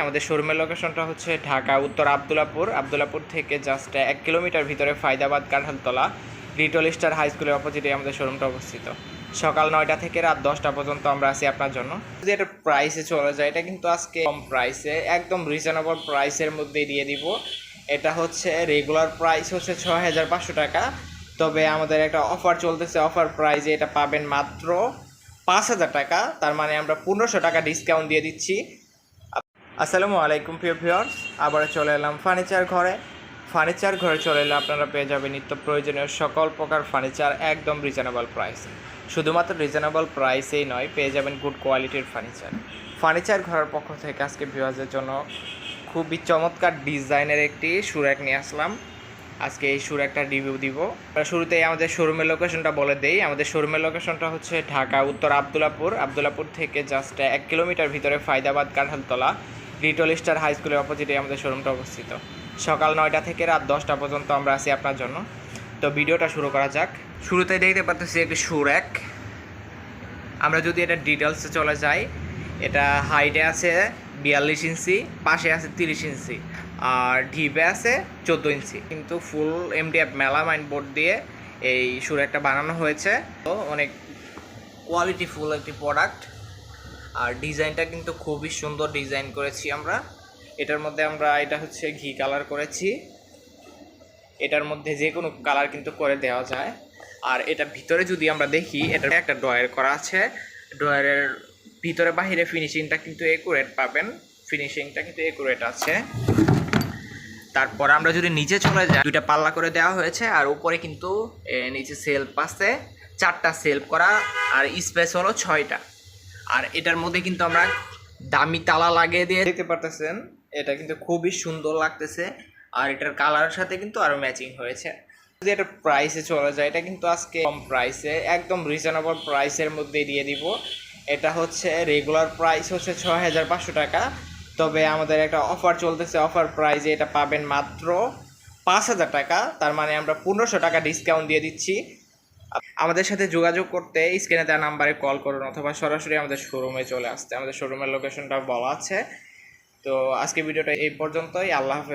আমাদের শোরুমের লোকেশনটা হচ্ছে ঢাকা উত্তর আব্দুল্লাপুর থেকে জাস্ট 1 কিলোমিটার ভিতরে Fayedabad Kanthaltala little star high স্কুলের অপোজিটে আমাদের শোরুমটা অবস্থিত। সকাল 9টা থেকে রাত 10টা পর্যন্ত আমরা আছি আপনার জন্য। যদি এটা প্রাইসে চলে যায়, এটা কিন্তু আজকে কম প্রাইসে, একদম রিজনেবল প্রাইসের মধ্যে দিয়ে দিব। এটা হচ্ছে রেগুলার প্রাইস হচ্ছে 6500 টাকা, তবে আমাদের একটা অফার চলতেছে, অফার প্রাইসে এটা পাবেন মাত্র 5000 টাকা। তার মানে আমরা 1500 টাকা ডিসকাউন্ট দিয়ে দিচ্ছি। আসসালামু আলাইকুম প্রিয় ভিউয়ার্স, আবার চলে এলাম ফার্নিচার ঘরে চলে এলে আপনারা পেয়ে যাবেন নিত্য প্রয়োজনীয় সকল প্রকার ফার্নিচার একদম রিজনেবল প্রাইসে। শুধুমাত্র রিজনেবল প্রাইসেই নয়, পেয়ে যাবেন গুড কোয়ালিটির ফার্নিচার ঘরের পক্ষ থেকে আজকে ভিউয়ার্সদের জন্য খুবই চমৎকার ডিজাইনের একটি সুরাক নিয়ে আসলাম। আজকে এই সুরাকটা রিভিউ দিব। শুরুতেই আমাদের শোরুমের লোকেশনটা বলে দেই। আমাদের শোরুমের লোকেশনটা হচ্ছে ঢাকা উত্তর আব্দুল্লাপুর থেকে জাস্ট 1 কিলোমিটার ভিতরে Fayedabad Kanthaltala little star high স্কুলের অপোজিটে আমাদের শোরুমটা অবস্থিত। সকাল 9টা থেকে রাত 10টা পর্যন্ত আমরা আছি আপনার জন্য। তো ভিডিওটা শুরু করা যাক। শুরুতেই দেখতে পাচ্ছি একটি সুরাক। আমরা যদি এটা ডিটেলসে চলে যাই, এটা হাইটে আছে 42 ইঞ্চি, পাশে আছে 30 ইঞ্চি, আর ঢিপে আছে 14 ইঞ্চি। কিন্তু ফুল এমডিএফ মেলামাইন বোর্ড দিয়ে এই সুরাকটা বানানো হয়েছে। তো অনেক কোয়ালিটিফুল একটি প্রোডাক্ট, আর ডিজাইনটা কিন্তু খুবই সুন্দর ডিজাইন করেছি আমরা। এটা হচ্ছে ঘি কালার করেছি। এটার মধ্যে যে কোনো কালার কিন্তু করে দেওয়া যায়। আর এটা ভিতরে যদি আমরা দেখি, এটা একটা ড্রয়ার করা আছে। ড্রয়ারের ভিতরে বাহিরে ফিনিশিংটা কিন্তু একুরেট পাবেন, ফিনিশিংটা কিন্তু একুরেট আছে। তারপর আমরা যদি নিচে চলে যাই, দুইটা পাল্লা করে দেওয়া হয়েছে, আর উপরে কিন্তু নিচে সেলফ আছে 4টা সেলফ করা, আর স্পেস হলো 6টা। আর এটার মধ্যে কিন্তু আমরা দামি তালা লাগিয়ে দিয়ে দেখতে পারতেছেন, এটা কিন্তু খুবই সুন্দর লাগতেছে। আর এটার কালারের সাথে কিন্তু আরও ম্যাচিং হয়েছে। যদি এটা প্রাইসে চলে যায়, এটা কিন্তু আজকে কম প্রাইসে, একদম রিজনেবল প্রাইসের মধ্যে দিয়ে দিব। এটা হচ্ছে রেগুলার প্রাইস হচ্ছে 6500 টাকা, তবে আমাদের একটা অফার চলতেছে, অফার প্রাইসে এটা পাবেন মাত্র 5000 টাকা। তার মানে আমরা 1500 টাকা ডিসকাউন্ট দিয়ে দিচ্ছি। আমাদের সাথে যোগাযোগ করতে স্ক্রিনে দেওয়া নাম্বারে কল করুন, অথবা সরাসরি আমাদের শোরুমে চলে আসতে। আমাদের শোরুমের লোকেশনটা বলা আছে। তো আজকে ভিডিওটা এই পর্যন্তই। আল্লাহ হাফেজ।